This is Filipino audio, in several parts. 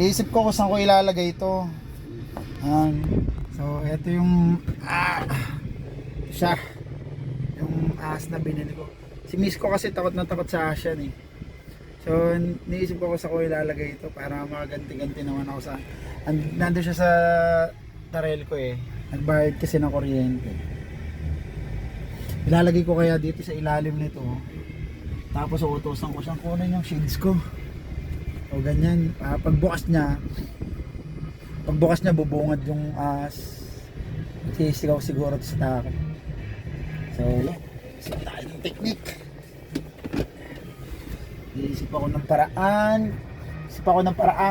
Iisip ko kung saan ko ilalagay ito. So ito yung siya yung ahas na binili ko. Si miss ko kasi takot na takot sa ahas yan eh. So niisip ko kung saan ko ilalagay ito para makaganti-ganti naman ako sa nandun siya sa tarel ko eh. Nagbayad kasi ng kuryente. Ilalagay ko kaya dito sa ilalim nito. Tapos uutusan ko siyang kunin yung shades ko. O ganyan. Pagbukas niya bubungad yung sisigaw siguro sa takot. So isip tayo ng technique. Iisip ako ng paraan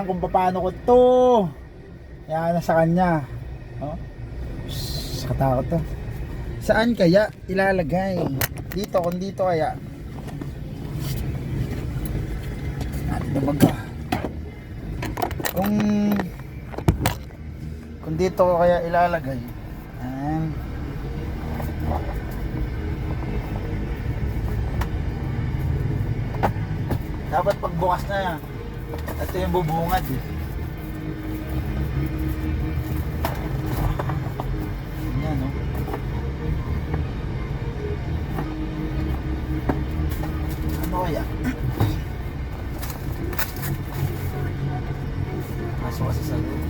kung paano ko to. Yan na sa kanya. Katakot to. Saan kaya ilalagay? Dito, kung dito kaya. Natin na baga. Kung dito ko kaya ilalagay. Dapat pagbukas na yan. Ito yung bubungad eh. Yan no. Ano kaya? Pasok kasi sa loob.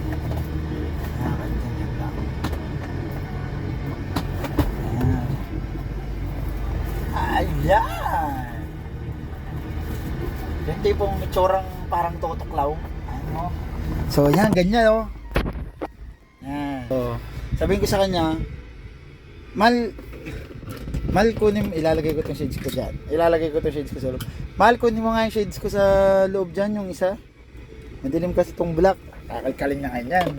Ganyan lang. Ayan. Yung tipong itsurang parang tutuklaw. Ano? So yan, ganyan oh. Yan. So, sabihin ko sa kanya, Mal kunin, ilalagay ko itong shades ko dyan. Ilalagay ko itong shades ko sa loob. Mal kunin mo nga yung shades ko sa loob dyan, yung isa. Madilim kasi itong black. Kakalkalin niya ngayon yan.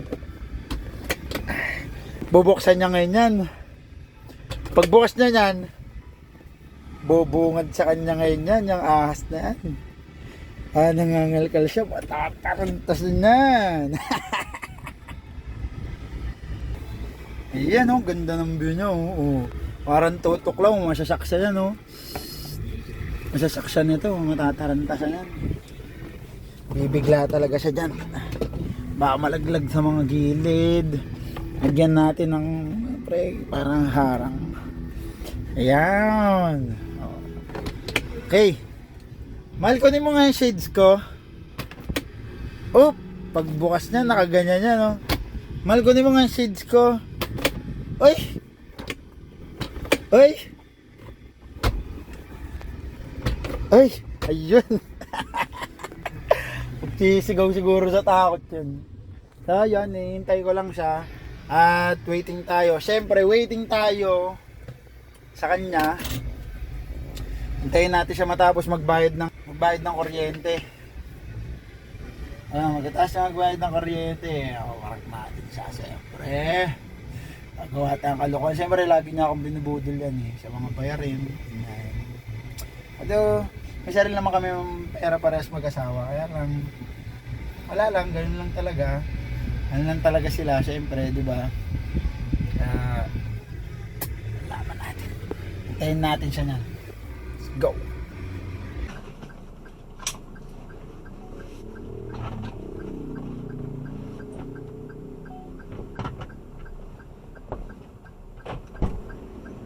Bubuksan niya ngayon yan. Pagbukas niya yan, bubungad sa kanya ngayon yan, yung ahas na yan. Nangangalkal siya, matatarantas na yan. Ayan oh, ganda ng view niya oh. Parang tutok lang, masasaksa yan oh. Masasaksa nito, matatarantasan yan. Bibigla talaga siya dyan. Baka malaglag sa mga gilid. Lagyan natin ng parang harang. Ayan. Okay. Mahal ko mo nga yung shades ko. Oh, pagbukas niya, nakaganyan yan no. Mahal ko mo nga yung shades ko. Oy! Oy! Ay! Ayun! Sisigaw siguro sa takot yun. So yan, hintay ko lang siya. At waiting tayo. Siyempre, waiting tayo sa kanya. Hintayin natin siya matapos magbayad ng kuryente. Magkataas na magbayad ng kuryente. Warak natin siya siyempre. Magawa tayong kalokohan. Siyempre lagi niya akong binubudol yan sa mga bayarin. Although may sarili naman kami pera parehas mag-asawa. Kaya lang wala lang, ganun lang talaga. Ano lang talaga sila siyempre, di ba? Laman natin. Hintayin natin siya na. Let's go.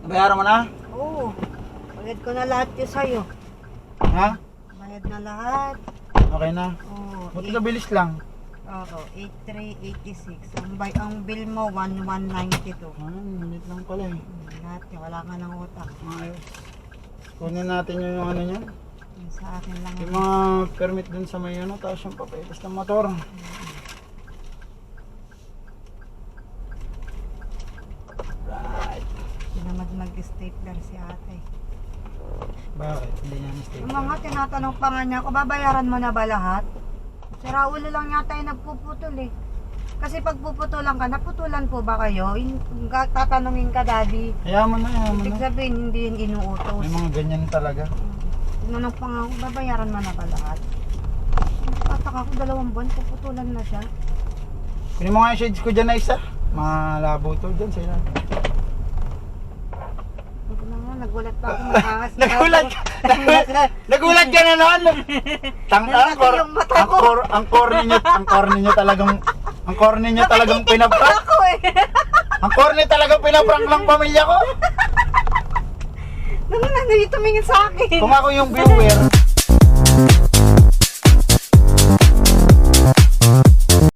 Bayaran mo na? Oo. Bayad ko na lahat yun sa'yo. Ha? Bayad na lahat. Okay na? Oo. Buti ka bilis lang. Oo. 8386. Ang bill mo 1192. Minute lang pala eh. Lahat yun. Wala ka ng utang. Ayos. Kunin natin yung ano niya. Yung sa akin lang. Yung mga permit dun sa may ano, tapos yung papaitas ng motor. Sinamad mag-stapler si ate. Bakit? Hindi niya mistake. Yung mga tinatanong pa nga niya ako, babayaran mo na ba lahat? Si Raul lang yata yung nagpuputol eh. Kasi pag puputulan ka, naputulan po ba kayo? Tatanungin ka, daddy. Ayaman na, ayaman Ibig na. sabihin, hindi yun inuutos. May mga ganyan talaga. Tinanong pa nga ako, babayaran mo na ba lahat? Tataka ako, 2 buwan, puputulan na siya. Kunin mo nga yung shades ko dyan na isa. Malabo to dyan sila. Huwag na nga, nagulat pa ako makangas. Nagulat ka na noon. Nalaki yung mata ko. Ang corny niyo talagang pinaprank. Ako eh. Ang corny talagang pinaprank ng pamilya ko. Nung tumingin sa akin. Kung ako yung viewer,